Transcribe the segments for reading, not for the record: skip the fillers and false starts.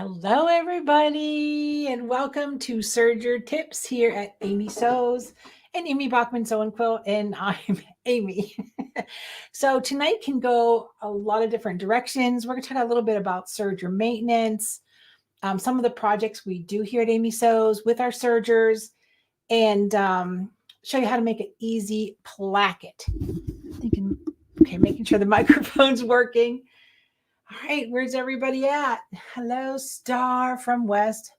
Hello, everybody, and welcome to Serger Tips here at Amy Sews and Amy Bachman Sew and Quilt, and I'm Amy. So tonight can go a lot of different directions. We're going to talk a little bit about serger maintenance, some of the projects we do here at Amy Sews with our sergers, and show you how to make an easy placket. Making sure the microphone's working. All right, where's everybody at? Hello, Star from West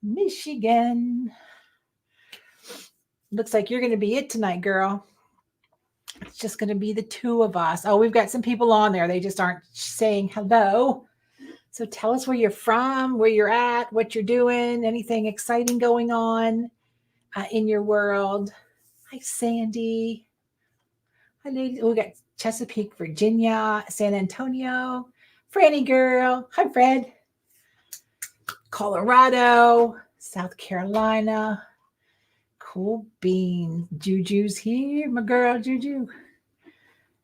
Michigan. Looks like you're going to be it tonight, girl. It's just going to be the two of us. Oh, we've got some people on there. They just aren't saying hello. So tell us where you're from, where you're at, what you're doing, anything exciting going on in your world. Hi, Sandy. Hi, ladies. We got Chesapeake, Virginia, San Antonio. Franny girl. Hi, Fred. Colorado, South Carolina. Cool beans. Juju's here, my girl Juju.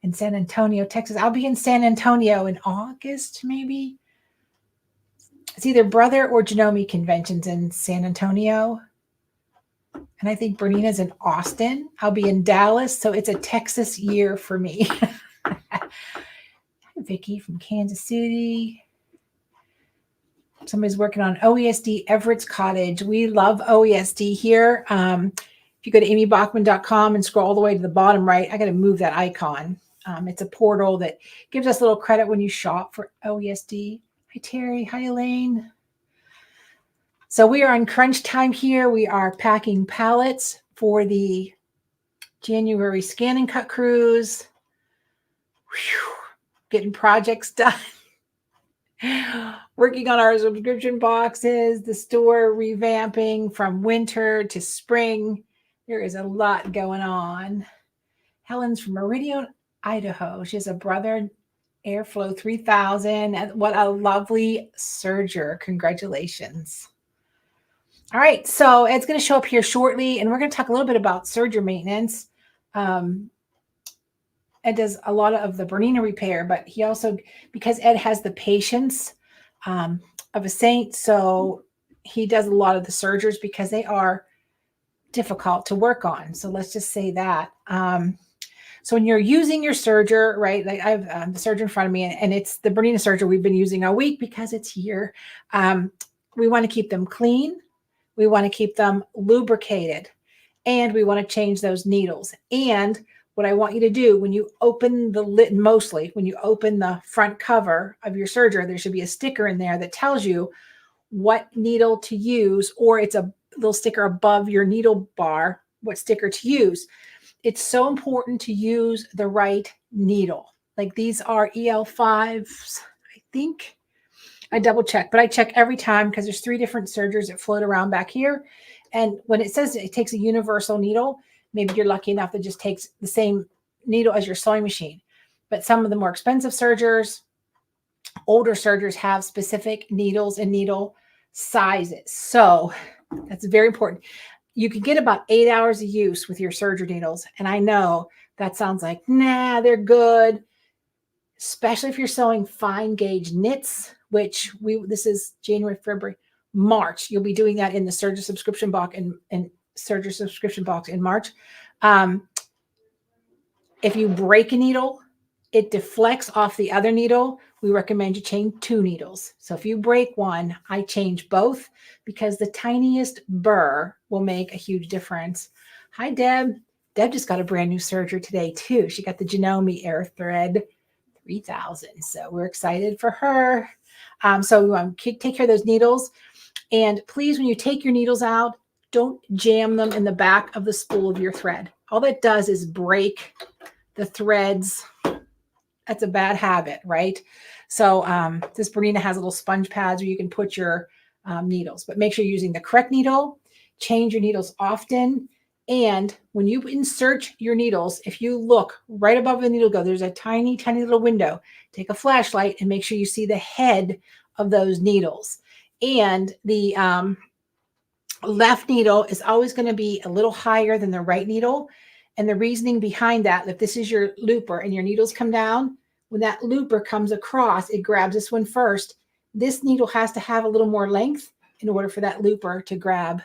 In San Antonio, Texas. I'll be in San Antonio in August, maybe. It's either Brother or Genome conventions in San Antonio. And I think Bernina's in Austin. I'll be in Dallas, so it's a Texas year for me. Vicky from Kansas City. Somebody's working on OESD Everett's Cottage. We love OESD here. If you go to amybachman.com and scroll all the way to the bottom right, I got to move that icon. It's a portal that gives us a little credit when you shop for OESD. Hi, Terry. Hi, Elaine. So we are on crunch time here. We are packing pallets for the January scan and cut cruise. Whew. Getting projects done. Working on our subscription boxes, the store revamping from winter to spring. There is a lot going on. Helen's from Meridian, Idaho. She has a Brother Airflow 3000. What a lovely serger. Congratulations. All right, so Ed's going to show up here shortly, and we're going to talk a little bit about serger maintenance. Ed does a lot of the Bernina repair, but he also, because Ed has the patience of a saint, so he does a lot of the sergers because they are difficult to work on. So let's just say that. So when you're using your serger, right, like I have the serger in front of me, and it's the Bernina serger we've been using all week because it's here. We want to keep them clean. We want to keep them lubricated, and we want to change those needles. And what I want you to do when you open the lid, mostly when you open the front cover of your serger, there should be a sticker in there that tells you what needle to use, or it's a little sticker above your needle bar, what sticker to use. It's so important to use the right needle. Like these are EL5s, I think. I double check, but I check every time because there's 3 different sergers that float around back here. And when it says it takes a universal needle, maybe you're lucky enough that it just takes the same needle as your sewing machine. But some of the more expensive sergers, older sergers have specific needles and needle sizes. So that's very important. You can get about 8 hours of use with your serger needles. And I know that sounds like, nah, they're good. Especially if you're sewing fine gauge knits, which this is January, February, March. You'll be doing that in the serger subscription box and serger subscription box in March. If you break a needle, it deflects off the other needle. We recommend you change 2 needles. So if you break one, I change both because the tiniest burr will make a huge difference. Hi, Deb. Deb just got a brand new serger today too. She got the Genome Air Thread 3000. So we're excited for her. So we want to take care of those needles. And please, when you take your needles out, don't jam them in the back of the spool of your thread. All that does is break the threads. That's a bad habit, right? So this Bernina has little sponge pads where you can put your needles, but make sure you're using the correct needle. Change your needles often. And when you insert your needles, if you look right above the needle go, there's a tiny, tiny little window. Take a flashlight and make sure you see the head of those needles. And the left needle is always going to be a little higher than the right needle. And the reasoning behind that, if this is your looper and your needles come down, when that looper comes across, it grabs this one first this needle has to have a little more length in order for that looper to grab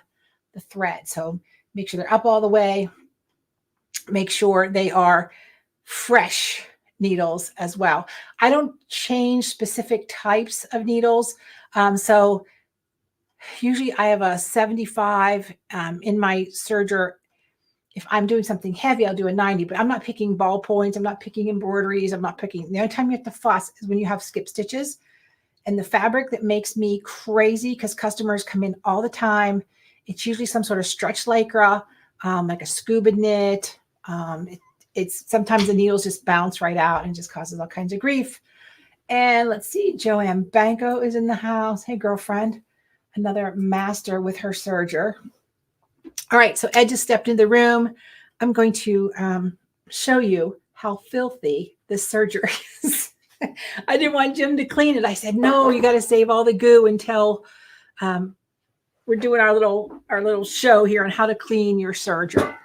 the thread. So make sure they're up all the way. Make sure they are fresh needles as well. I don't change specific types of needles. So usually I have a 75 in my serger. If I'm doing something heavy, I'll do a 90, but I'm not picking ball points. I'm not picking embroideries. I'm not picking, the only time you have to fuss is when you have skip stitches. And the fabric that makes me crazy, because customers come in all the time, it's usually some sort of stretch lycra, like a scuba knit. It's sometimes the needles just bounce right out and just causes all kinds of grief. And let's see, Joanne Banco is in the house. Hey, girlfriend, another master with her serger. All right, so Ed just stepped in the room. I'm going to show you how filthy this serger is. I didn't want Jim to clean it. I said, no, you got to save all the goo until we're doing our little show here on how to clean your serger.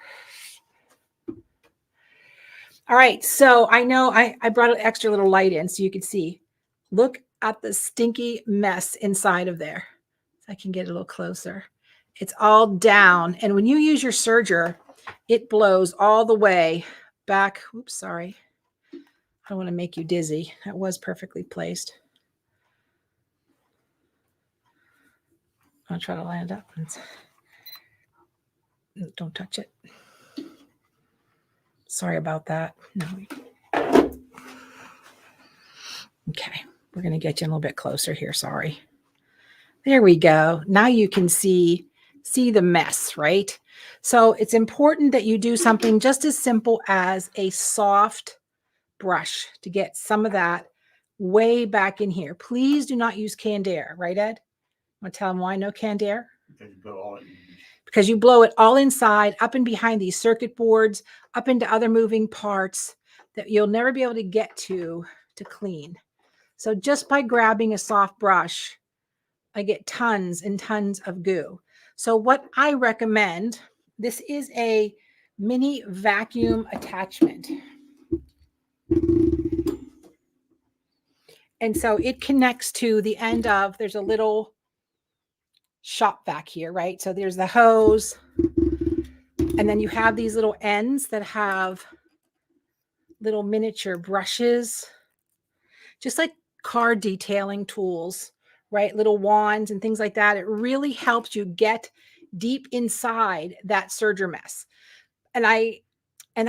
All right, so I know I brought an extra little light in so you can see. Look at the stinky mess inside of there. I can get a little closer. It's all down. And when you use your serger, it blows all the way back. Oops, sorry. I don't want to make you dizzy. That was perfectly placed. I'll try to land up. Don't touch it. Sorry about that. No. Okay. We're going to get you a little bit closer here. Sorry. There we go. Now you can see the mess, right? So it's important that you do something just as simple as a soft brush to get some of that way back in here. Please do not use canned air, right, Ed? Want to tell them why no canned air? Because you blow it all inside, up and behind these circuit boards, up into other moving parts that you'll never be able to get to clean. So just by grabbing a soft brush, I get tons and tons of goo. So what I recommend, this is a mini vacuum attachment. And so it connects to the end of, there's a little shop vac here, right? So there's the hose. And then you have these little ends that have little miniature brushes, just like car detailing tools, right? Little wands and things like that. It really helps you get deep inside that serger mess. And I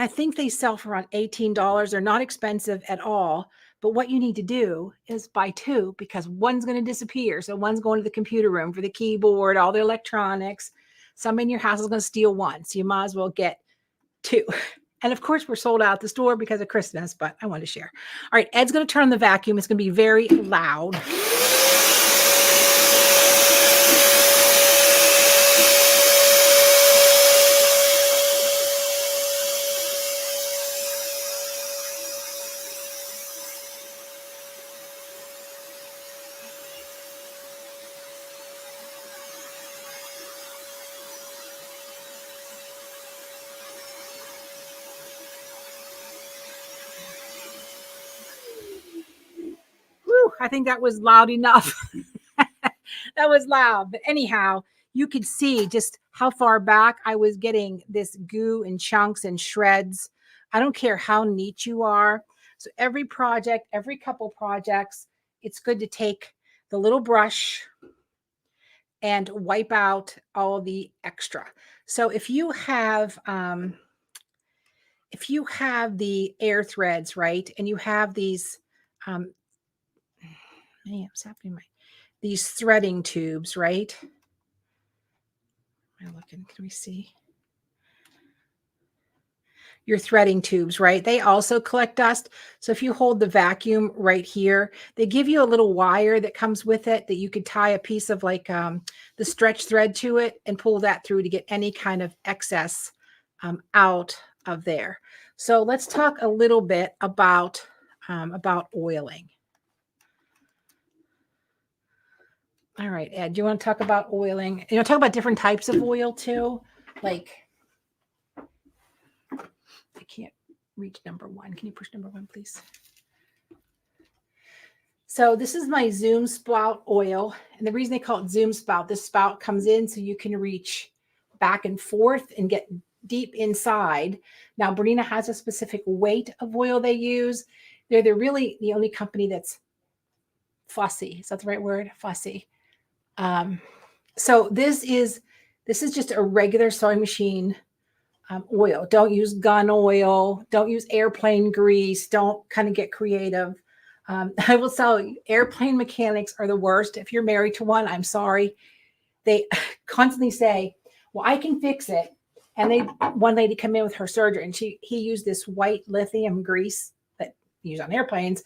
think they sell for around $18. They're not expensive at all. But what you need to do is buy two, because one's going to disappear. So one's going to the computer room for the keyboard, all the electronics. Somebody in your house is going to steal one. So you might as well get two. And of course, we're sold out at the store because of Christmas, but I wanted to share. All right, Ed's going to turn on the vacuum. It's going to be very loud. I think that was loud enough. That was loud. But anyhow, you could see just how far back I was getting this goo and chunks and shreds. I don't care how neat you are. So every project, every couple projects, it's good to take the little brush and wipe out all the extra. So if you have the air threads, right, and you have these what's happening? These threading tubes, right? Am I looking? Can we see? Your threading tubes, right? They also collect dust. So if you hold the vacuum right here, they give you a little wire that comes with it that you could tie a piece of like the stretch thread to it and pull that through to get any kind of excess out of there. So let's talk a little bit about oiling. All right, Ed, do you want to talk about oiling? You know, talk about different types of oil too. Like, I can't reach number one. Can you push number one, please? So this is my Zoom spout oil. And the reason they call it Zoom spout, this spout comes in so you can reach back and forth and get deep inside. Now, Bernina has a specific weight of oil they use. They're really the only company that's fussy. Is that the right word? Fussy. So this is just a regular sewing machine oil. Don't use gun oil. Don't use airplane grease. Don't kind of get creative. I will tell you, airplane mechanics are the worst. If you're married to one, I'm sorry. They constantly say, well, I can fix it. And one lady come in with her Serger, and he used this white lithium grease that you use on airplanes.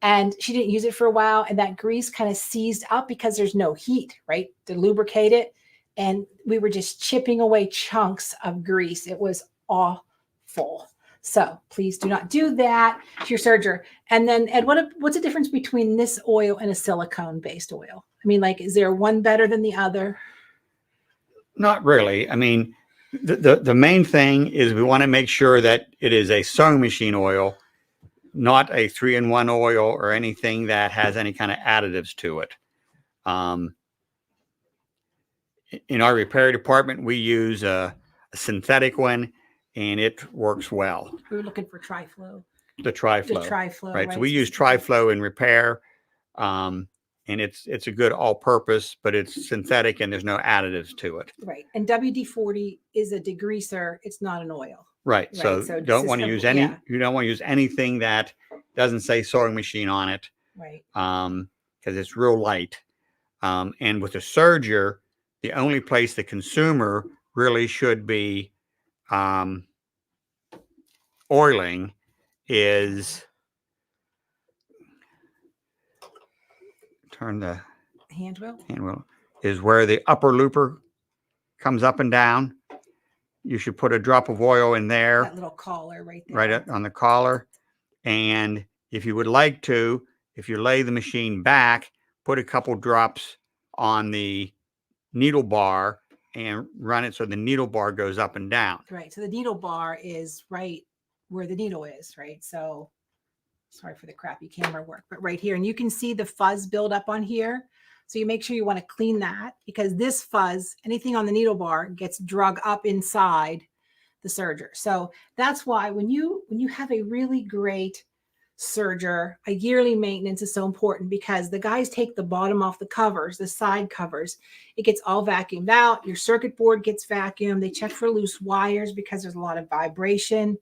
And she didn't use it for a while. And that grease kind of seized up because there's no heat, right, to lubricate it. And we were just chipping away chunks of grease. It was awful. So please do not do that to your Serger. And then, Ed, what's the difference between this oil and a silicone-based oil? I mean, like, is there one better than the other? Not really. I mean, the main thing is we want to make sure that it is a sewing machine oil, not a 3-in-1 oil or anything that has any kind of additives to it. In our repair department, we use a synthetic one, and it works well. We were looking for Triflow. The Triflow. Right. So we use Triflow in repair, and it's a good all-purpose, but it's synthetic and there's no additives to it. Right. And WD-40 is a degreaser. It's not an oil. Right. So don't want to use you don't want to use anything that doesn't say sewing machine on it. Right. Because it's real light. And with the Serger, the only place the consumer really should be oiling is turn the hand wheel is where the upper looper comes up and down. You should put a drop of oil in there. That little collar right there. Right on the collar. And if you would like to, if you lay the machine back, put a couple drops on the needle bar and run it so the needle bar goes up and down. Right. So the needle bar is right where the needle is, right? So sorry for the crappy camera work, but right here. And you can see the fuzz build up on here. So you make sure you want to clean that, because this fuzz, anything on the needle bar, gets drug up inside the Serger. So that's why when you have a really great Serger, a yearly maintenance is so important, because the guys take the bottom off the covers, the side covers. It gets all vacuumed out. Your circuit board gets vacuumed. They check for loose wires because there's a lot of vibration.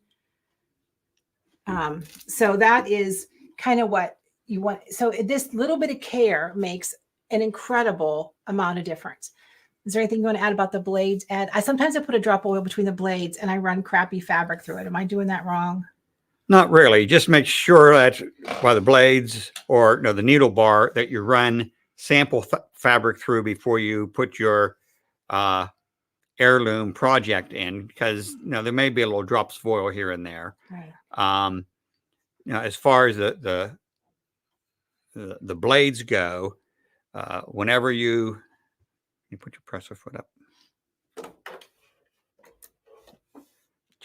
So that is kind of what you want. So this little bit of care makes an incredible amount of difference. Is there anything you want to add about the blades, Ed? Sometimes I put a drop of oil between the blades and I run crappy fabric through it. Am I doing that wrong? Not really. Just make sure that by the blades or the needle bar that you run sample fabric through before you put your heirloom project in, because there may be a little drops of oil here and there. Right. As far as the blades go, whenever you put your presser foot up. Do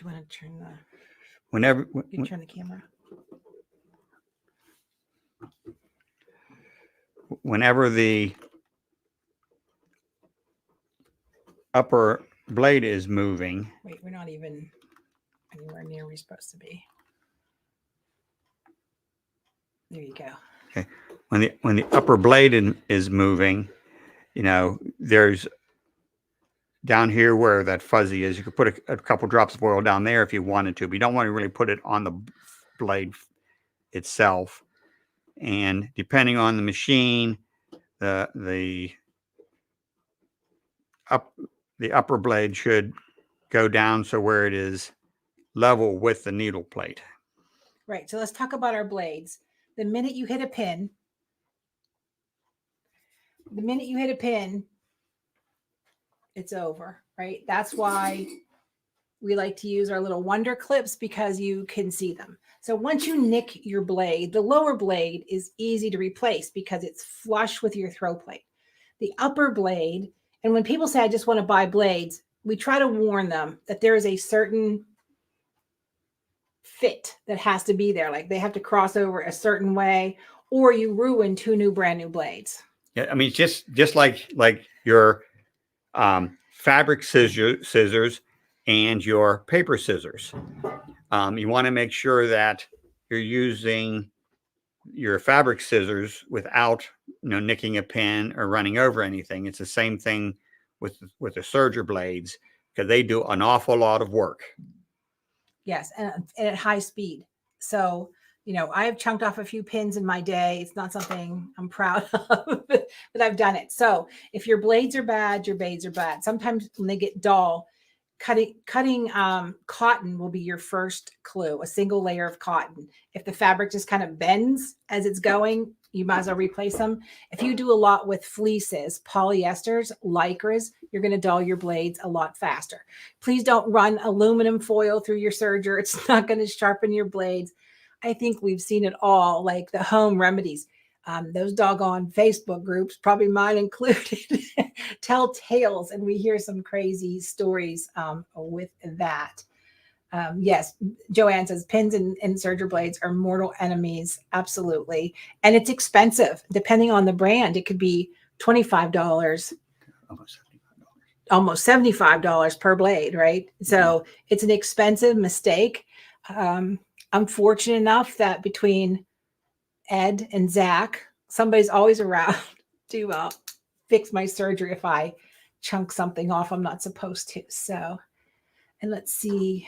you want to turn the? You turn the camera. Whenever the upper blade is moving. Wait, we're not even anywhere near where we're supposed to be. There you go. Okay. When the upper blade is moving, there's down here where that fuzzy is, you could put a couple drops of oil down there if you wanted to, but you don't want to really put it on the blade itself. And depending on the machine, the upper blade should go down so where it is level with the needle plate. Right. So let's talk about our blades. The minute you hit a pin, it's over, right? That's why we like to use our little wonder clips, because you can see them. So once you nick your blade, the lower blade is easy to replace because it's flush with your throw plate. The upper blade, and when people say, I just want to buy blades, we try to warn them that there is a certain fit that has to be there. Like they have to cross over a certain way, or you ruin 2 new brand new blades. Yeah, I mean, just like your fabric scissors and your paper scissors. You want to make sure that you're using your fabric scissors without nicking a pin or running over anything. It's the same thing with the serger blades, because they do an awful lot of work. Yes, and at high speed. So, I have chunked off a few pins in my day. It's not something I'm proud of, but I've done it. So if your blades are bad, your blades are bad. Sometimes when they get dull, cutting cotton will be your first clue, a single layer of cotton. If the fabric just kind of bends as it's going, you might as well replace them. If you do a lot with fleeces, polyesters, lycras, you're going to dull your blades a lot faster. Please don't run aluminum foil through your serger. It's not going to sharpen your blades. I think we've seen it all, like the home remedies. Those doggone Facebook groups, probably mine included, tell tales, and we hear some crazy stories with that. Yes, Joanne says pins and serger blades are mortal enemies. Absolutely. And it's expensive. Depending on the brand, it could be $25, almost $75 per blade, right? So it's an expensive mistake. I'm fortunate enough that between Ed and Zach, somebody's always around to fix my serger if I chunk something off I'm not supposed to. So, and let's see.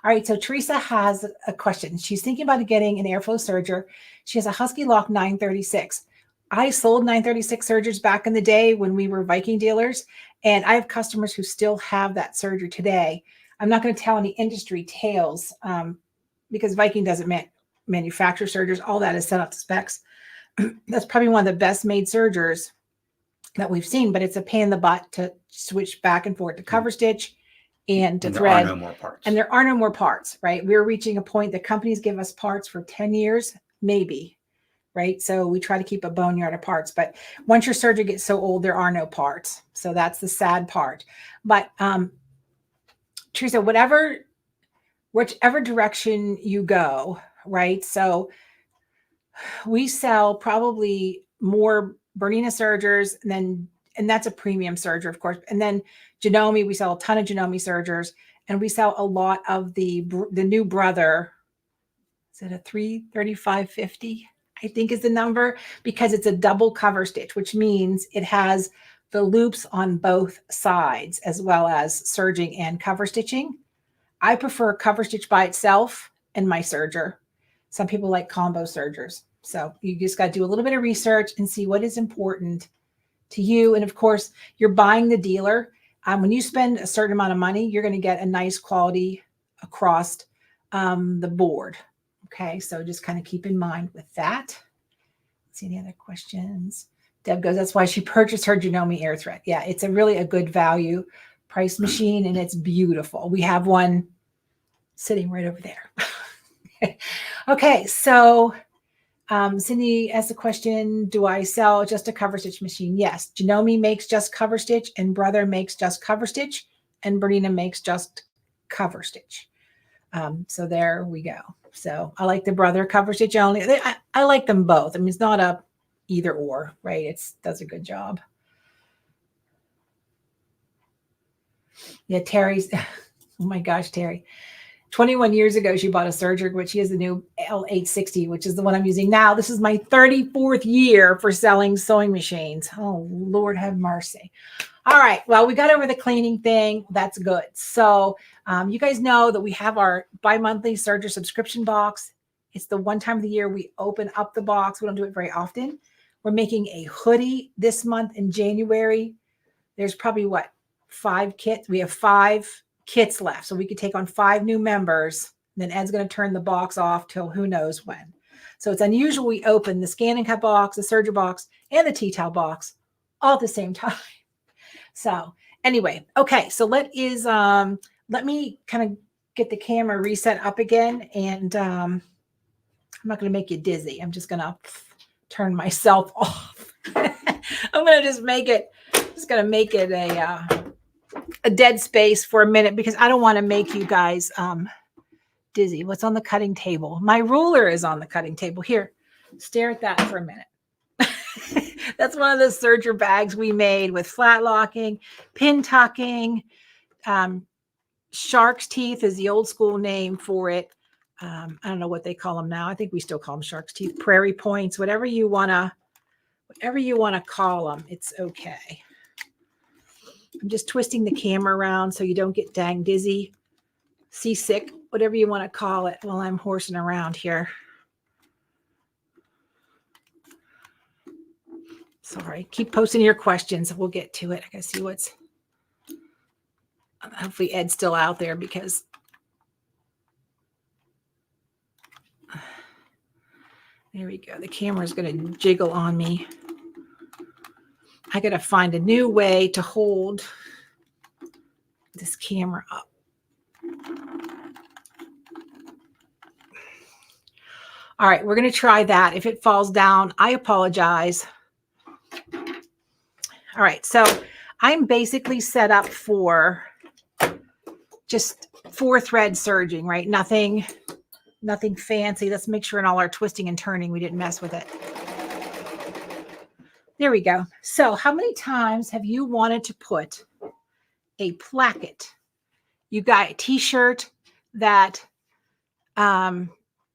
All right, so Teresa has a question. She's thinking about getting an airflow serger. She has a Husky Lock 936. I sold 936 sergers back in the day when we were Viking dealers, and I have customers who still have that serger today. I'm not going to tell any industry tales because Viking doesn't manufacture sergers. All that is set up to specs. That's probably one of the best made sergers that we've seen, but it's a pain in the butt to switch back and forth to cover stitch and to thread. There are no more parts. And there are no more parts, right? We're reaching a point that companies give us parts for 10 years, maybe, right? So we try to keep a boneyard of parts. But once your serger gets so old, there are no parts. So that's the sad part. But Teresa, whichever direction you go, right? So we sell probably more Bernina sergers, and that's a premium serger, of course. And then Janome, we sell a ton of Janome sergers, and we sell a lot of the new Brother. Is it a 33550? I think is the number, because it's a double cover stitch, which means it has the loops on both sides as well as serging and cover stitching. I prefer cover stitch by itself in my serger. Some people like combo sergers. So you just got to do a little bit of research and see what is important to you. And of course, you're buying the dealer. When you spend a certain amount of money, you're going to get a nice quality across the board. Okay, so just kind of keep in mind with that. Let's see any other questions. Deb goes, that's why she purchased her Janome Air Thread. Yeah, it's really a good value price machine, and it's beautiful. We have one sitting right over there. Okay, so Cindy asked the question, do I sell just a cover stitch machine? Yes, Janome makes just cover stitch, and Brother makes just cover stitch, and Bernina makes just cover stitch. So there we go. So I like the Brother cover stitch only. I like them both. I mean, it's not a either or, right? It does a good job. Yeah, Terry's, oh my gosh, Terry. 21 years ago, she bought a serger, which she has the new L860, which is the one I'm using now. This is my 34th year for selling sewing machines. Oh, Lord have mercy. All right. Well, we got over the cleaning thing. That's good. So you guys know that we have our bi-monthly serger subscription box. It's the one time of the year we open up the box. We don't do it very often. We're making a hoodie this month in January. There's probably 5 kits. We have 5 kits left. So we could take on 5 new members. And then Ed's going to turn the box off till who knows when. So it's unusual we open the scan and cut box, the serger box, and the tea towel box all at the same time. So anyway, okay. So let me kind of get the camera reset up again. And I'm not going to make you dizzy. I'm just going to turn myself off. I'm going to just make it a dead space for a minute, because I don't want to make you guys dizzy. What's on the cutting table? My ruler is on the cutting table. Here, Stare at that for a minute. That's one of the serger bags we made with flat locking, pin tucking. Shark's teeth is the old school name for it. I don't know what they call them now. I think we still call them shark's teeth, prairie points, whatever you want to call them. It's okay. I'm just twisting the camera around so you don't get dang dizzy, seasick, whatever you want to call it while I'm horsing around here. Sorry, keep posting your questions. We'll get to it. I gotta see what's, hopefully Ed's still out there because there we go. The camera's gonna jiggle on me. I gotta find a new way to hold this camera up. All right, we're gonna try that. If it falls down, I apologize. All right, so I'm basically set up for just 4-thread serging, right? Nothing fancy. Let's make sure in all our twisting and turning we didn't mess with it. There we go. So how many times have you wanted to put a placket? You got a t-shirt that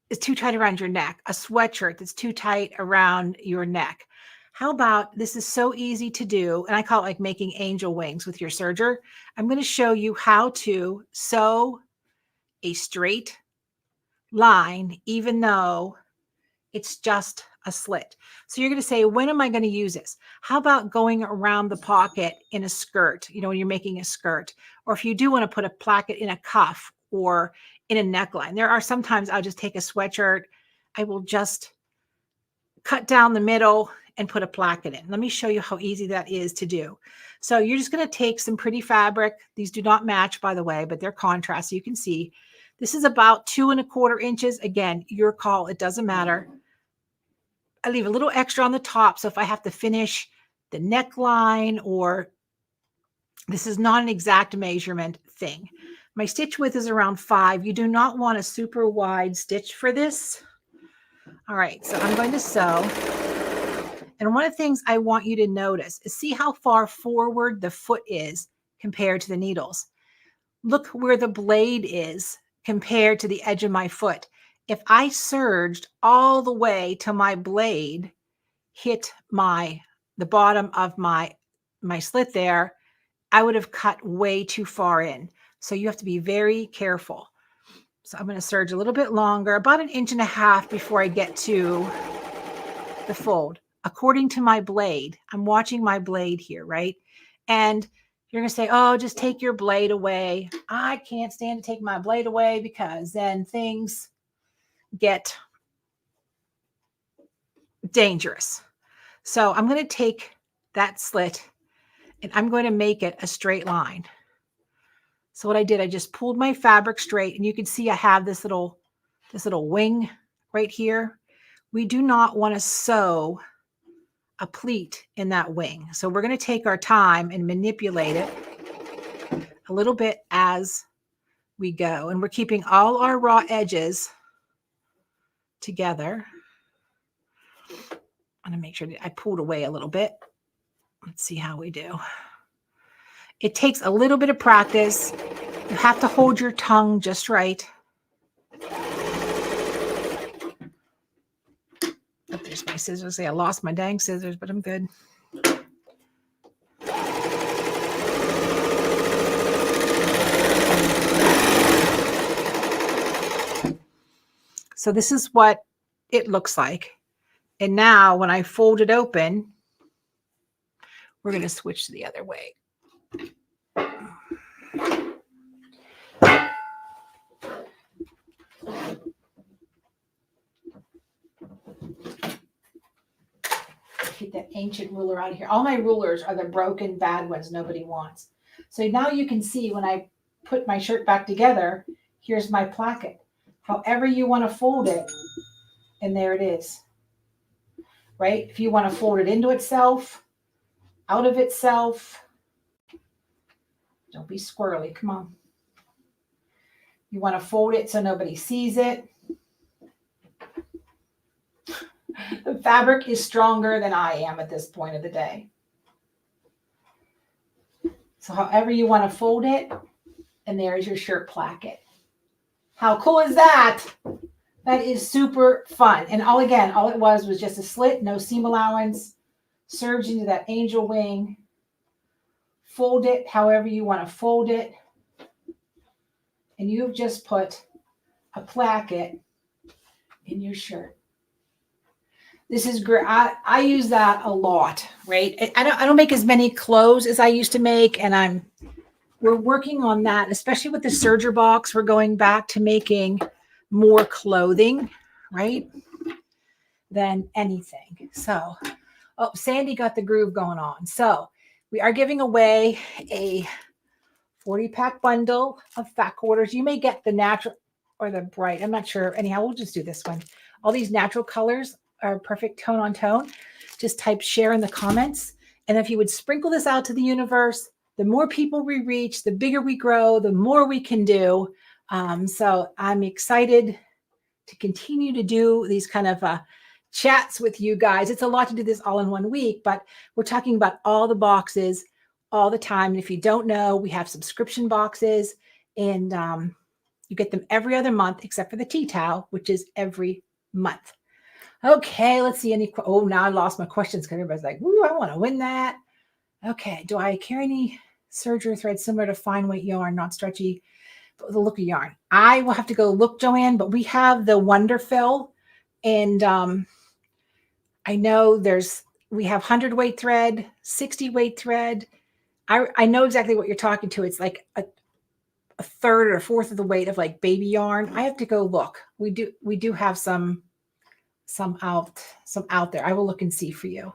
is too tight around your neck, a sweatshirt that's too tight around your neck. How about, this is so easy to do, and I call it like making angel wings with your serger. I'm going to show you how to sew a straight line, even though it's just a slit. So you're going to say, when am I going to use this? How about going around the pocket in a skirt, you know, when you're making a skirt, or if you do want to put a placket in a cuff or in a neckline. There are sometimes I'll just take a sweatshirt. I will just cut down the middle and put a placket in. Let me show you how easy that is to do. So you're just going to take some pretty fabric. These do not match, by the way, but they're contrast. So you can see this is about 2 1/4 inches. Again, your call. It doesn't matter. I leave a little extra on the top. So if I have to finish the neckline, or this is not an exact measurement thing. My stitch width is around 5. You do not want a super wide stitch for this. All right, so I'm going to sew. And one of the things I want you to notice is see how far forward the foot is compared to the needles. Look where the blade is compared to the edge of my foot. If I surged all the way to my blade hit the bottom of my slit there, I would have cut way too far in. So you have to be very careful. So I'm going to serge a little bit longer, about 1.5 inches before I get to the fold. According to my blade, I'm watching my blade here, right? And you're going to say, oh, just take your blade away. I can't stand to take my blade away because then things get dangerous. So I'm going to take that slit and I'm going to make it a straight line. So what I did, I just pulled my fabric straight, and you can see I have this little wing right here. We do not want to sew a pleat in that wing. So we're going to take our time and manipulate it a little bit as we go. And we're keeping all our raw edges together. I'm going to make sure that I pulled away a little bit. Let's see how we do. It takes a little bit of practice. You have to hold your tongue just right. Oh, there's my scissors. See, I lost my dang scissors, but I'm good. So this is what it looks like. And now when I fold it open, we're going to switch to the other way. Get that ancient ruler out of here. All my rulers are the broken, bad ones nobody wants. So now you can see when I put my shirt back together, here's my placket. However you want to fold it, and there it is. Right? If you want to fold it into itself, out of itself, don't be squirrely. Come on. You want to fold it so nobody sees it. The fabric is stronger than I am at this point of the day. So however you want to fold it, and there's your shirt placket. How cool is that? That is super fun. And all it was just a slit, no seam allowance, serged into that angel wing. Fold it however you want to fold it. And you've just put a placket in your shirt. This is great. I use that a lot, right? I don't make as many clothes as I used to make, and we're working on that, especially with the Serger box. We're going back to making more clothing, right? Than anything. So, oh, Sandy got the groove going on. So we are giving away a 40-pack bundle of fat quarters. You may get the natural or the bright. I'm not sure. Anyhow, we'll just do this one. All these natural colors are perfect tone on tone. Just type share in the comments. And if you would sprinkle this out to the universe, the more people we reach, the bigger we grow, the more we can do. So I'm excited to continue to do these kind of chats with you guys. It's a lot to do this all in 1 week, but we're talking about all the boxes all the time. And if you don't know, we have subscription boxes, and you get them every other month, except for the tea towel, which is every month. Okay, let's see any. Oh, now I lost my questions because everybody's like, "Ooh, I want to win that." Okay, do I carry any Serger thread similar to fine weight yarn, not stretchy, but with a look of yarn? I will have to go look, Joanne, but we have the Wonder Fill, and I know we have 100 weight thread, 60 weight thread. I know exactly what you're talking to. It's like a third or a fourth of the weight of like baby yarn. I have to go look. We do have some out there. I will look and see for you.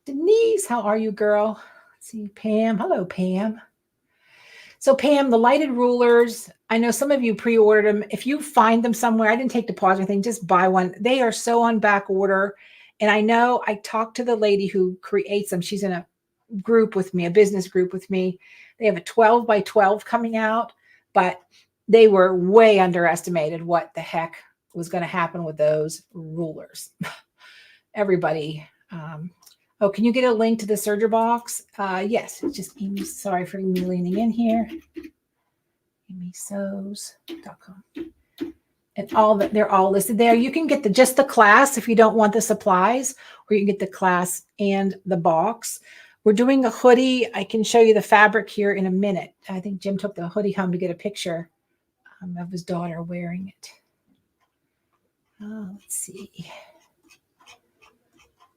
Denise, how are you, girl? Let's see, Pam. Hello, Pam. So Pam, the lighted rulers, I know some of you pre-ordered them. If you find them somewhere, I didn't take deposit or anything, just buy one. They are so on back order. And I know I talked to the lady who creates them. She's in a group with me, a business group with me. They have a 12 by 12 coming out, but they were way underestimated what the heck was going to happen with those rulers. Everybody. Oh, can you get a link to the Serger box? Yes, it's just Amy. Sorry for me leaning in here. AmySews.com. And they're all listed there. You can get just the class if you don't want the supplies, or you can get the class and the box. We're doing a hoodie. I can show you the fabric here in a minute. I think Jim took the hoodie home to get a picture of his daughter wearing it. Oh, let's see.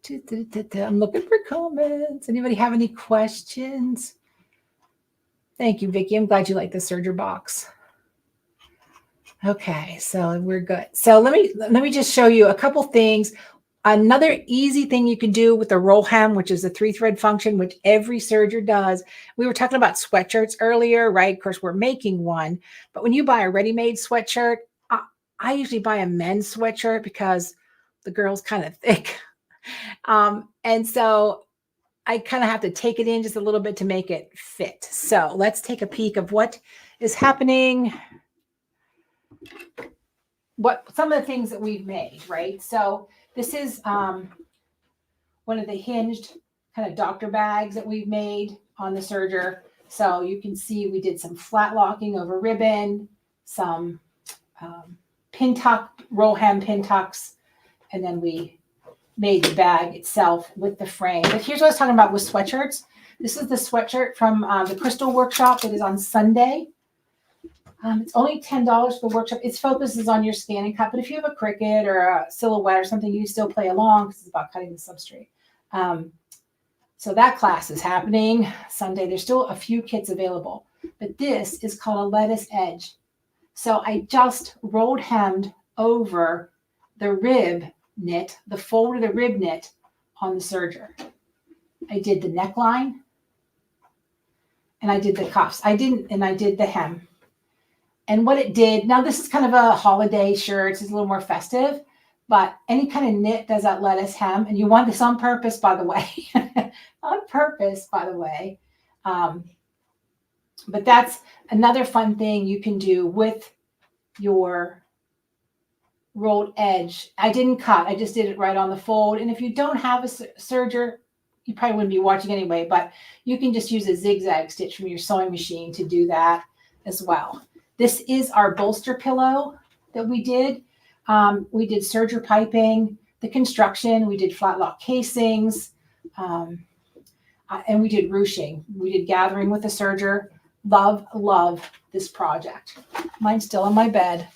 I'm looking for comments. Anybody have any questions? Thank you, Vicki. I'm glad you like the Serger box. Okay, so we're good. So let me just show you a couple things. Another easy thing you can do with the roll hem, which is a 3-thread function, which every serger does. We were talking about sweatshirts earlier, right? Of course, we're making one, but when you buy a ready-made sweatshirt, I usually buy a men's sweatshirt because the girl's kind of thick. And so I kind of have to take it in just a little bit to make it fit. So let's take a peek of what is happening. Some of the things that we've made, right? So this is one of the hinged kind of doctor bags that we've made on the Serger. So you can see we did some flat locking over ribbon, some pin tuck, roll hem pin tucks, and then we made the bag itself with the frame. But here's what I was talking about with sweatshirts. This is the sweatshirt from the Crystal Workshop that is on Sunday. It's only $10 for the workshop. Its focus is on your scan and cut, but if you have a Cricut or a silhouette or something, you still play along because it's about cutting the substrate. So that class is happening Sunday. There's still a few kits available, but this is called a lettuce edge. So I just rolled hemmed over the rib knit, the fold of the rib knit on the Serger. I did the neckline and I did the cuffs. I did the hem. And what it did, now this is kind of a holiday shirt. It's a little more festive, but any kind of knit does that lettuce hem. And you want this on purpose, by the way. On purpose, by the way. But that's another fun thing you can do with your rolled edge. I didn't cut. I just did it right on the fold. And if you don't have a serger, you probably wouldn't be watching anyway, but you can just use a zigzag stitch from your sewing machine to do that as well. This is our bolster pillow that we did. We did serger piping, the construction, we did flat lock casings, and we did ruching. We did gathering with a serger. Love this project. Mine's still on my bed.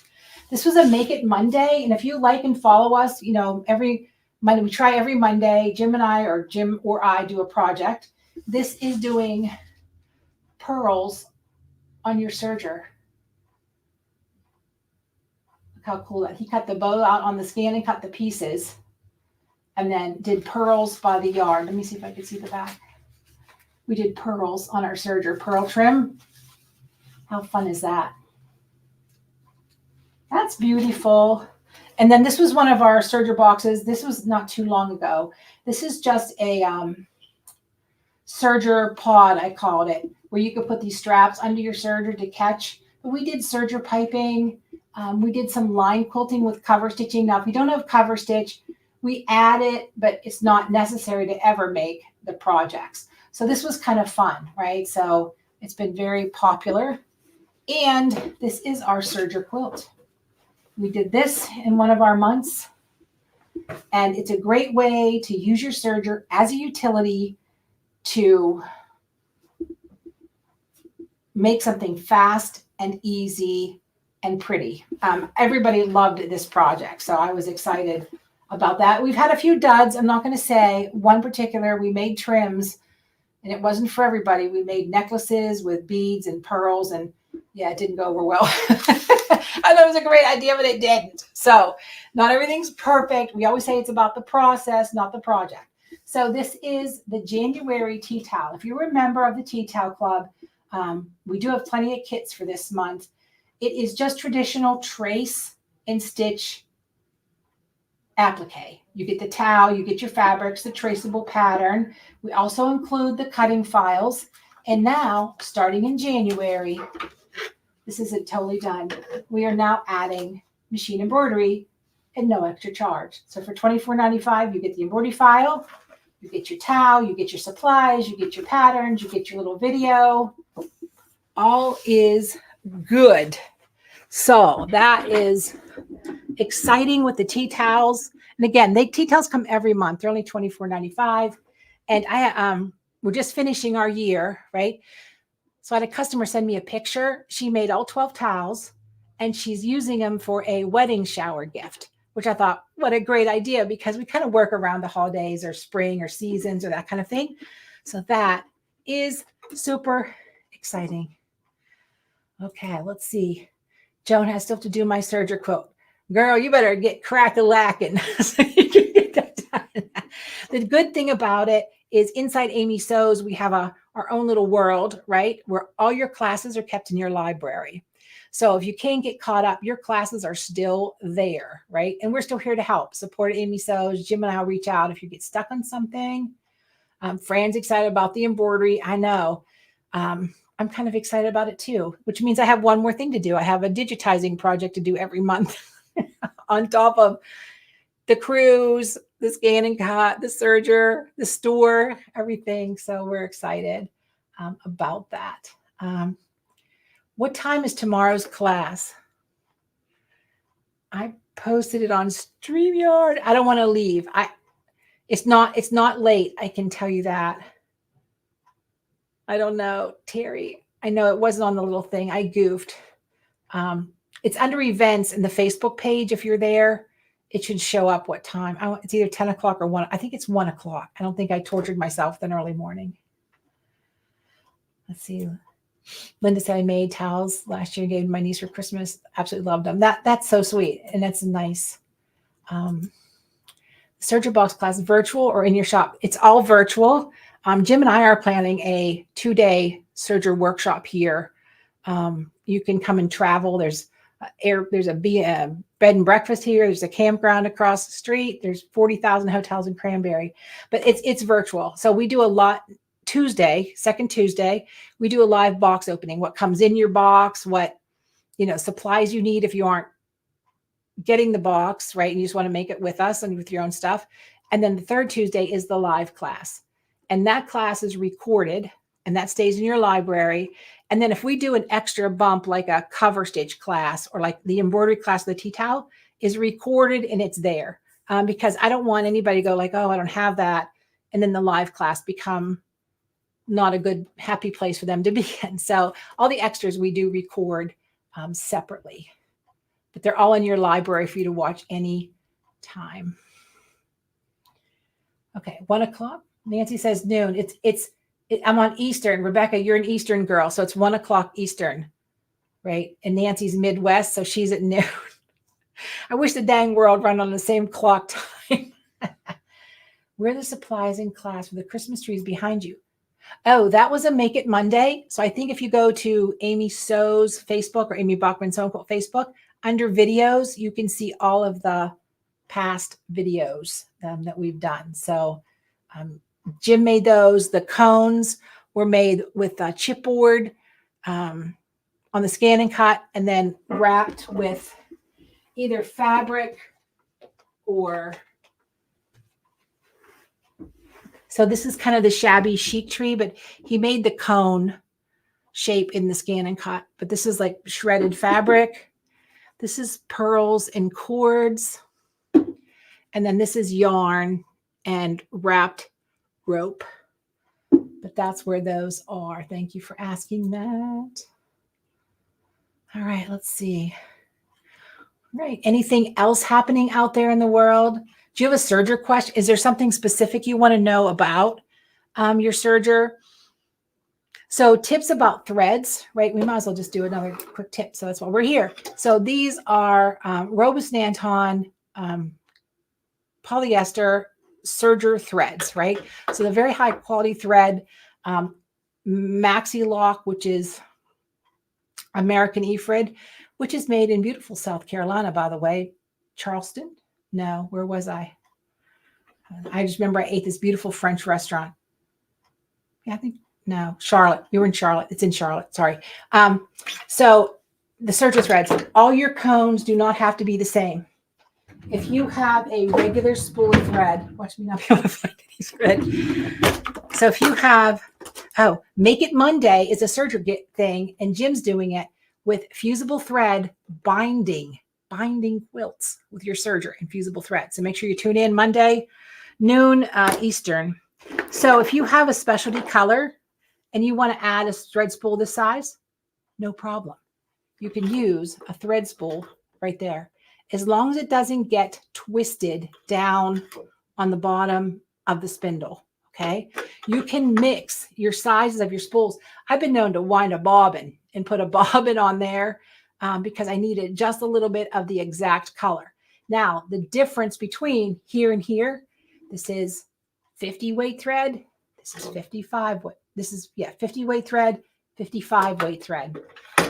This was a Make It Monday. And if you like and follow us, you know, every Monday, we try every Monday. Jim and I, or Jim or I, do a project. This is doing pearls on your serger. Look how cool that. He cut the bow out on the scan and cut the pieces. And then did pearls by the yard. Let me see if I can see the back. We did pearls on our serger, pearl trim. How fun is that? That's beautiful. And then this was one of our serger boxes. This was not too long ago. This is just a serger pod, I called it, where you could put these straps under your serger to catch. But we did serger piping. We did some line quilting with cover stitching. Now, if you don't have cover stitch, we add it, but it's not necessary to ever make the projects. So this was kind of fun, right? So it's been very popular. And this is our serger quilt. We did this in one of our months. And it's a great way to use your serger as a utility to make something fast and easy and pretty. Everybody loved this project, so I was excited about that. We've had a few duds. I'm not going to say one particular. We made trims, and it wasn't for everybody. We made necklaces with beads and pearls, and yeah, it didn't go over well. I thought it was a great idea, but it didn't. So not everything's perfect. We always say it's about the process, not the project. So this is the January tea towel. If you're a member of the Tea Towel Club, we do have plenty of kits for this month. It is just traditional trace and stitch applique. You get the towel, you get your fabrics, the traceable pattern. We also include the cutting files. And now, starting in January, this isn't totally done. We are now adding machine embroidery at no extra charge. So for $24.95, you get the embroidery file, you get your towel, you get your supplies, you get your patterns, you get your little video. All is good. So that is exciting with the tea towels. And again, tea towels come every month. They're only $24.95. And we're just finishing our year, right? So I had a customer send me a picture. She made all 12 towels and she's using them for a wedding shower gift, which I thought, what a great idea, because we kind of work around the holidays or spring or seasons or that kind of thing. So that is super exciting. Okay, let's see. Joan has still to do my serger quote. Girl, you better get crack-a-lacking so you can get that done. The good thing about it is inside Amy Sews, we have our own little world, right? Where all your classes are kept in your library. So if you can't get caught up, your classes are still there, right? And we're still here to help. Support Amy Sews. Jim and I will reach out if you get stuck on something. Fran's excited about the embroidery. I know. I'm kind of excited about it too, which means I have one more thing to do. I have a digitizing project to do every month on top of the cruise, the scan and cut, the serger, the store, everything. So we're excited about that. What time is tomorrow's class? I posted it on StreamYard. I don't want to leave. It's not late. I can tell you that. I don't know, Terry. I know it wasn't on the little thing. I goofed. It's under events in the Facebook page. If you're there, it should show up what time. It's either 10 o'clock or 1. I think it's 1 o'clock. I don't think I tortured myself with an early morning. Let's see. Linda said I made towels last year, gave my niece for Christmas. Absolutely loved them. That's so sweet. And that's nice. Serger Box class, virtual or in your shop? It's all virtual. Jim and I are planning a 2-day serger workshop here. You can come and travel. There's a bed and breakfast here. There's a campground across the street. There's 40,000 hotels in Cranberry, but it's virtual. So we do a lot. Second Tuesday, we do a live box opening. What comes in your box, what supplies you need if you aren't getting the box, right? And you just want to make it with us and with your own stuff. And then the third Tuesday is the live class. And that class is recorded and that stays in your library. And then if we do an extra bump, like a cover stitch class or like the embroidery class, the tea towel is recorded and it's there. Because I don't want anybody to go like, oh, I don't have that. And then the live class become not a good, happy place for them to be in. So all the extras we do record separately, but they're all in your library for you to watch any time. Okay, 1 o'clock. Nancy says noon. I'm on Eastern. Rebecca, you're an Eastern girl, so it's 1 o'clock Eastern, right? And Nancy's Midwest, so she's at noon. I wish the dang world run on the same clock time. Where are the supplies in class for the Christmas trees behind you? Oh, that was a Make It Monday. So I think if you go to Amy So's Facebook or Amy Bachman Sew Quote Facebook, under videos, you can see all of the past videos that we've done. So Jim made those. The cones were made with chipboard on the scan and cut and then wrapped with either fabric or... So this is kind of the shabby chic tree, but he made the cone shape in the scan and cut. But this is like shredded fabric. This is pearls and cords. And then this is yarn and wrapped rope. But that's where those are. Thank you for asking that. All right, let's see. All right, anything else happening out there in the world? Do you have a serger question? Is there something specific you want to know about your serger? So tips about threads, right? We might as well just do another quick tip. So that's why we're here. So these are Robust Nanton polyester serger threads, right? So the very high quality thread, Maxi Lock, which is American Ephred, which is made in beautiful South Carolina, by the way. Charleston? No, where was I? I just remember I ate this beautiful French restaurant. Yeah, I think, no, Charlotte. You were in Charlotte. It's in Charlotte. Sorry. So the serger threads, all your cones do not have to be the same. If you have a regular spool of thread, watch me not be able to find any thread. So if you have, Make It Monday is a serger thing, and Jim's doing it with fusible thread binding quilts with your serger and fusible thread. So make sure you tune in Monday, noon Eastern. So if you have a specialty color and you want to add a thread spool this size, no problem. You can use a thread spool right there, as long as it doesn't get twisted down on the bottom of the spindle. Okay. You can mix your sizes of your spools. I've been known to wind a bobbin and put a bobbin on there because I needed just a little bit of the exact color. Now, the difference between here and here, this is 50 weight thread. This is 55 weight. This is, 50 weight thread, 55 weight thread.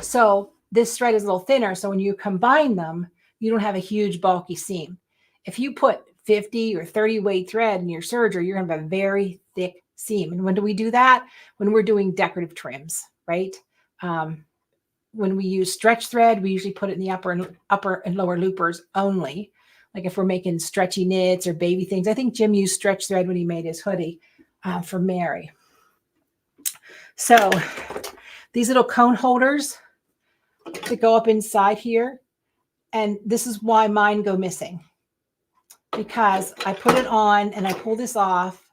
So this thread is a little thinner. So when you combine them, you don't have a huge bulky seam. If you put 50 or 30 weight thread in your serger, you're going to have a very thick seam. And when do we do that? When we're doing decorative trims, right? When we use stretch thread, we usually put it in the upper and lower loopers only. Like if we're making stretchy knits or baby things. I think Jim used stretch thread when he made his hoodie for Mary. So these little cone holders that go up inside here. And this is why mine go missing. Because I put it on and I pull this off.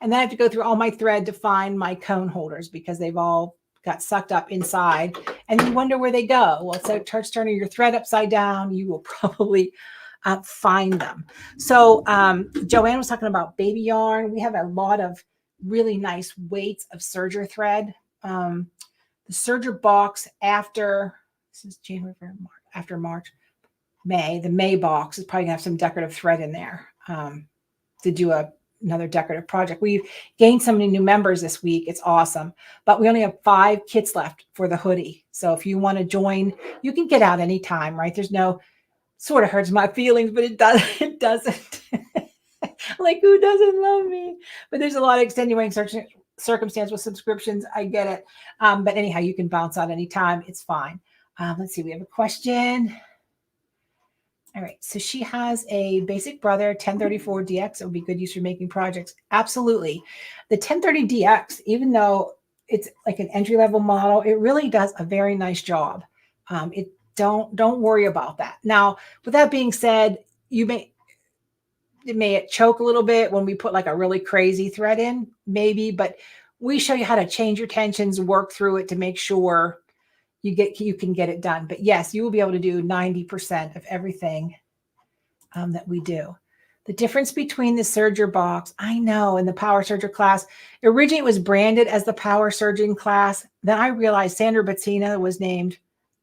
And then I have to go through all my thread to find my cone holders because they've all got sucked up inside. And you wonder where they go. Well, so it starts turning your thread upside down. You will probably find them. So Joanne was talking about baby yarn. We have a lot of really nice weights of serger thread. The serger box after, this is January, March, after March, May, the May box is probably gonna have some decorative thread in there to do another decorative project. We've gained so many new members this week. It's awesome. But we only have 5 kits left for the hoodie. So if you want to join, you can get out anytime, right? There's no, sort of hurts my feelings, but it doesn't. Like, who doesn't love me? But there's a lot of extenuating circumstance with subscriptions. I get it. But anyhow, you can bounce out anytime. It's fine. Let's see. We have a question. All right. So she has a basic brother, 1034 DX. It would be good use for making projects. Absolutely. The 1030 DX, even though it's like an entry level model, it really does a very nice job. It don't worry about that. Now, with that being said, it may choke a little bit when we put like a really crazy thread in, maybe, but we show you how to change your tensions, work through it to make sure you can get it done. But yes, you will be able to do 90% of everything that we do. The difference between the Serger box, I know in the Power Serger class, originally it was branded as the Power Serging class. Then I realized Sandra Bettina was named,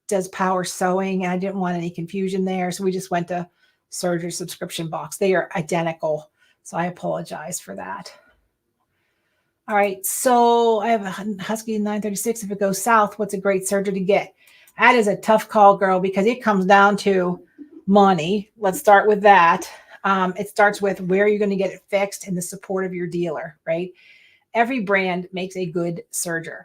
does Power Sewing, and I didn't want any confusion there. So we just went to Serger subscription box. They are identical. So I apologize for that. All right, so I have a Husky 936. If it goes south, what's a great Serger to get? That is a tough call, girl, because it comes down to money. Let's start with that. It starts with where you're going to get it fixed and the support of your dealer, right? Every brand makes a good Serger.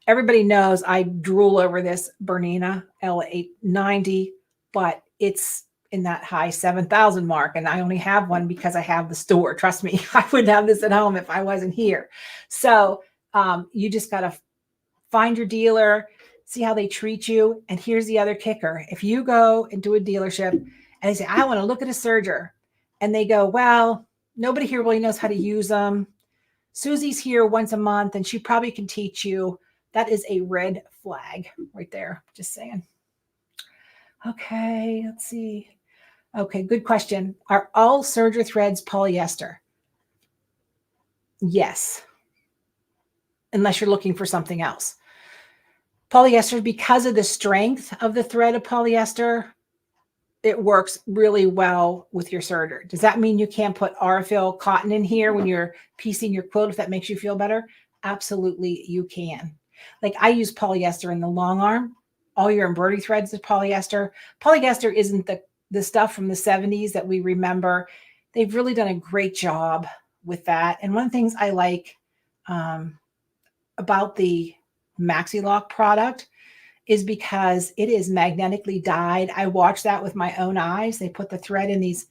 Everybody knows I drool over this Bernina L890, but it's in that high 7,000 mark. And I only have one because I have the store. Trust me, I wouldn't have this at home if I wasn't here. So you just got to find your dealer, see how they treat you. And here's the other kicker. If you go into a dealership and they say, I want to look at a Serger, and they go, well, nobody here really knows how to use them. Susie's here once a month and she probably can teach you. That is a red flag right there. Just saying. Okay, let's see. Okay, good question. Are all Serger threads polyester? Yes. Unless you're looking for something else. Polyester, because of the strength of the thread of polyester, it works really well with your Serger. Does that mean you can't put Aurifil cotton in here when you're piecing your quilt if that makes you feel better? Absolutely, you can. Like I use polyester in the long arm. All your embroidery threads is polyester. Polyester isn't the stuff from the 70s that we remember. They've really done a great job with that. And one of the things I like about the MaxiLock product is because it is magnetically dyed. I watched that with my own eyes. They put the thread in these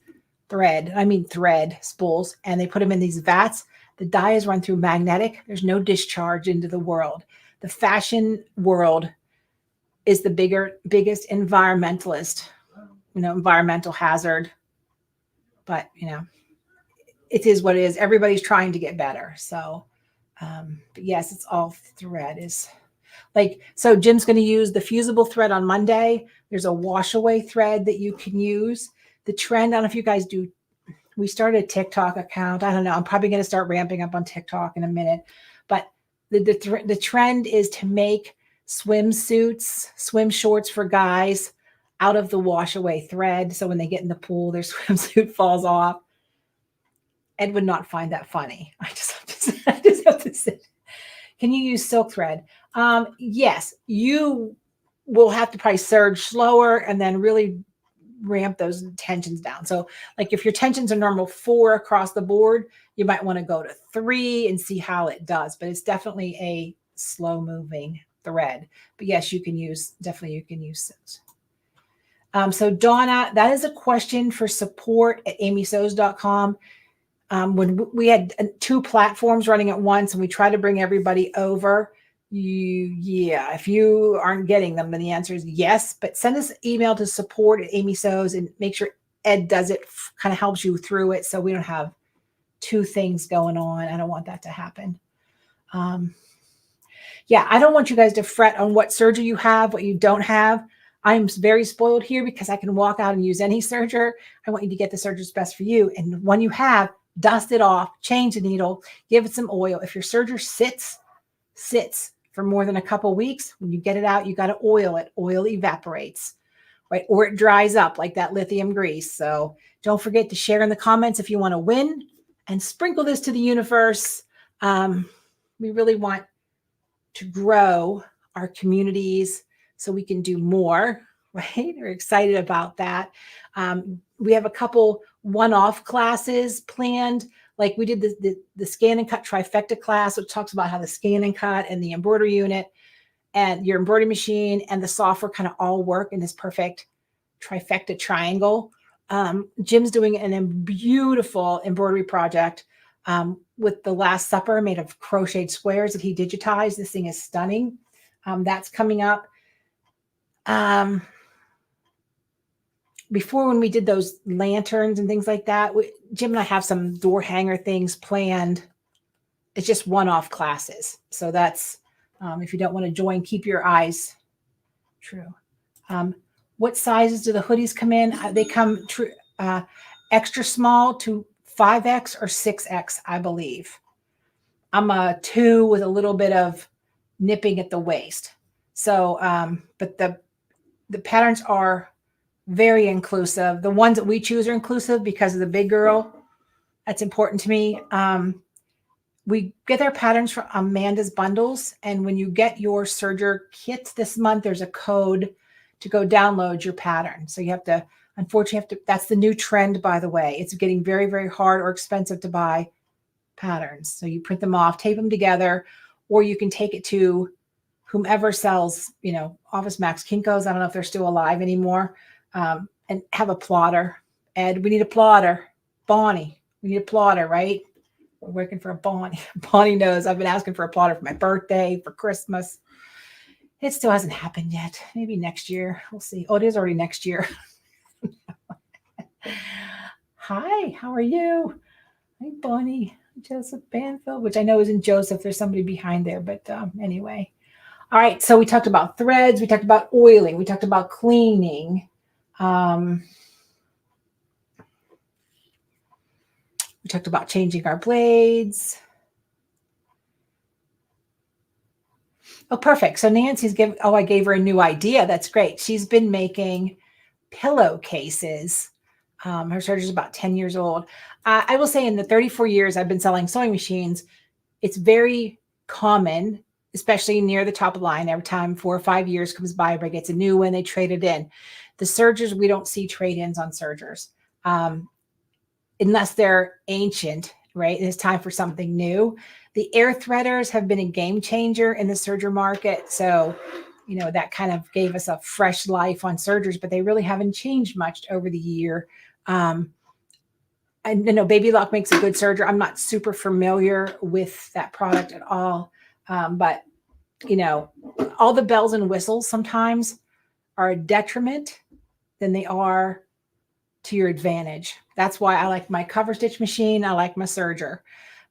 thread spools, and they put them in these vats. The dye is run through magnetic. There's no discharge into the world. The fashion world is the biggest environmentalist, environmental hazard. But, it is what it is. Everybody's trying to get better. So, but yes, it's all thread is like, so Jim's going to use the fusible thread on Monday. There's a wash away thread that you can use. The trend, I don't know if you guys do, we started a TikTok account. I don't know. I'm probably going to start ramping up on TikTok in a minute, but the trend is to make swimsuits, swim shorts for guys out of the wash away thread. So when they get in the pool, their swimsuit falls off. Ed would not find that funny. I just have to say. Can you use silk thread? Yes, you will have to probably surge slower and then really ramp those tensions down. So like if your tensions are normal 4 across the board, you might want to go to 3 and see how it does. But it's definitely a slow moving thread. But yes, you can use it. So Donna, that is a question for support at amysews.com. When we had 2 platforms running at once and we tried to bring everybody over, if you aren't getting them, then the answer is yes. But send us an email to support at amysews and make sure Ed does it, kind of helps you through it so we don't have 2 things going on. I don't want that to happen. I don't want you guys to fret on what Serger you have, what you don't have. I'm very spoiled here because I can walk out and use any Serger. I want you to get the Serger that's best for you. And when you have, dust it off, change the needle, give it some oil. If your Serger sits for more than a couple weeks, when you get it out, you got to oil it. Oil evaporates, right? Or it dries up like that lithium grease. So don't forget to share in the comments if you want to win and sprinkle this to the universe. We really want to grow our communities so we can do more, right? We're excited about that. We have a couple one-off classes planned. Like we did the scan and cut trifecta class, which talks about how the scan and cut and the embroidery unit and your embroidery machine and the software kind of all work in this perfect trifecta triangle. Jim's doing a beautiful embroidery project with the Last Supper made of crocheted squares that he digitized. This thing is stunning. That's coming up. Before, when we did those lanterns and things like that, Jim and I have some door hanger things planned. It's just one-off classes. So that's, if you don't want to join, keep your eyes true. What sizes do the hoodies come in? They come extra small to 5X or 6X, I believe. I'm a 2 with a little bit of nipping at the waist. So, but the patterns are very inclusive. The ones that we choose are inclusive because of the big girl. That's important to me. We get our patterns from Amanda's bundles. And when you get your Serger kit this month, there's a code to go download your pattern. So you have to, unfortunately, that's the new trend, by the way. It's getting very, very hard or expensive to buy patterns. So you print them off, tape them together, or you can take it to whomever sells, Office Max, Kinko's. I don't know if they're still alive anymore. And have a plotter. Ed, we need a plotter. Bonnie, we need a plotter, right? We're working for a Bonnie. Bonnie knows I've been asking for a plotter for my birthday, for Christmas. It still hasn't happened yet. Maybe next year. We'll see. Oh, it is already next year. Hi, how are you? Hi, Bonnie. Joseph Banfield, which I know isn't Joseph. There's somebody behind there. But anyway. All right. So we talked about threads. We talked about oiling. We talked about cleaning. We talked about changing our blades. Oh, perfect. So Nancy's I gave her a new idea. That's great. She's been making pillowcases. Her Serger's about 10 years old. I will say in the 34 years I've been selling sewing machines, it's very common, especially near the top of the line. Every time 4 or 5 years comes by, everybody gets a new one, they trade it in. The Sergers, we don't see trade-ins on Sergers unless they're ancient, right? And it's time for something new. The air threaders have been a game changer in the Serger market. So, that kind of gave us a fresh life on Sergers, but they really haven't changed much over the year. I know Baby Lock makes a good Serger. I'm not super familiar with that product at all. But, all the bells and whistles sometimes are a detriment than they are to your advantage. That's why I like my cover stitch machine. I like my Serger,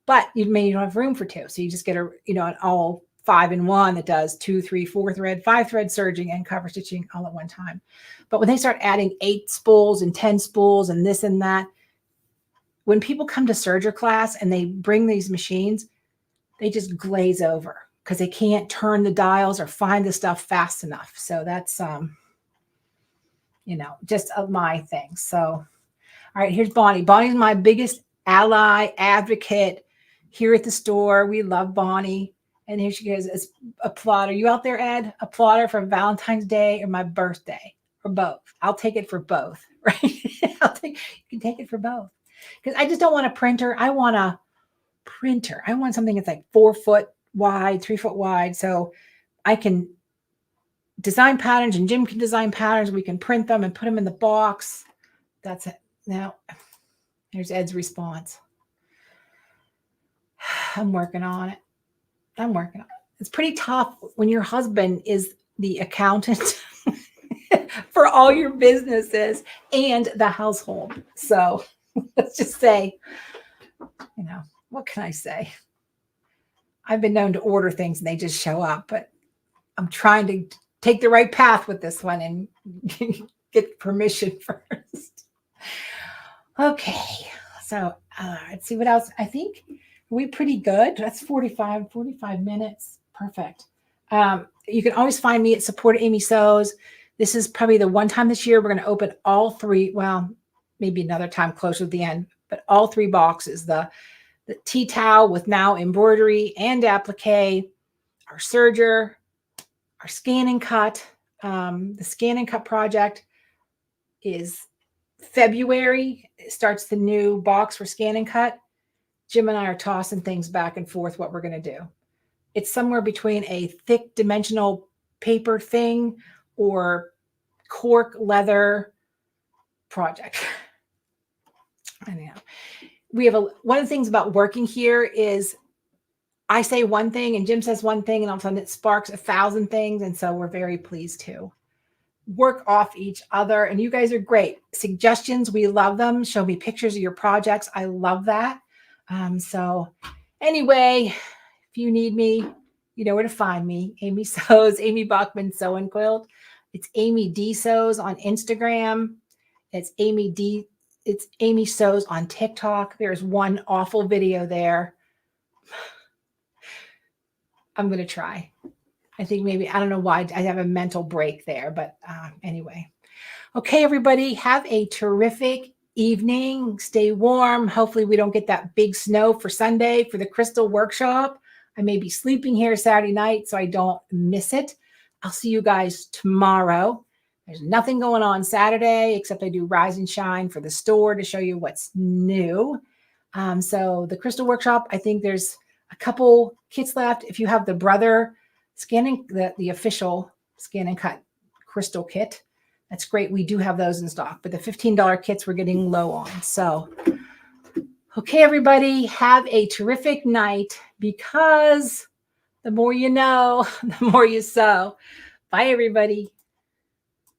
but you don't have room for 2. So you just get an all 5-in-1 that does 2, 3, 4 thread, 5 thread serging and cover stitching all at one time. But when they start adding 8 spools and 10 spools and this and that, when people come to Serger class and they bring these machines, they just glaze over because they can't turn the dials or find the stuff fast enough. So that's, just my thing. So, all right, here's Bonnie. Bonnie's my biggest ally, advocate here at the store. We love Bonnie. And here she goes, as a plotter. You out there, Ed? A plotter for Valentine's Day or my birthday? Or both? I'll take it for both, right? You can take it for both. Because I just don't want a printer. I want a printer. I want something that's like 4 foot wide, 3 foot wide. So I can design patterns and Jim can design patterns. We can print them and put them in the box. That's it. Now, here's Ed's response. I'm working on it. It's pretty tough when your husband is the accountant for all your businesses and the household. So let's just say, what can I say? I've been known to order things and they just show up, but I'm trying to take the right path with this one and get permission first. Okay. So let's see what else. I think we're pretty good. That's 45 minutes. Perfect. You can always find me at Support Amy Sews. This is probably the one time this year we're going to open all 3. Well, maybe another time closer to the end, but all 3 boxes. The tea towel with now embroidery and applique, our Serger, our scan and cut. The scan and cut project is February. It starts the new box for scan and cut. Jim and I are tossing things back and forth what we're going to do. It's somewhere between a thick dimensional paper thing or cork leather project. Anyhow, we have one of the things about working here is I say one thing and Jim says one thing, and all of a sudden it sparks 1,000 things. And so we're very pleased to work off each other. And you guys are great. Suggestions, we love them. Show me pictures of your projects. I love that. So anyway, if you need me, you know where to find me. Amy Sews, Amy Bachman Sew and Quilt. It's Amy D Sews on Instagram. It's Amy Sews on TikTok. There's one awful video there. I'm going to try. I think maybe, I don't know why I have a mental break there, but anyway. Okay, everybody, have a terrific evening. Stay warm. Hopefully we don't get that big snow for Sunday for the crystal workshop. I may be sleeping here Saturday night, so I don't miss it. I'll see you guys tomorrow. There's nothing going on Saturday, except I do Rise and Shine for the store to show you what's new. So the crystal workshop, I think there's a couple kits left. If you have the Brother scanning, the official scan and cut crystal kit, that's great. We do have those in stock, but the $15 kits we're getting low on. So, okay, everybody, have a terrific night, because the more you know, the more you sew. Bye, everybody.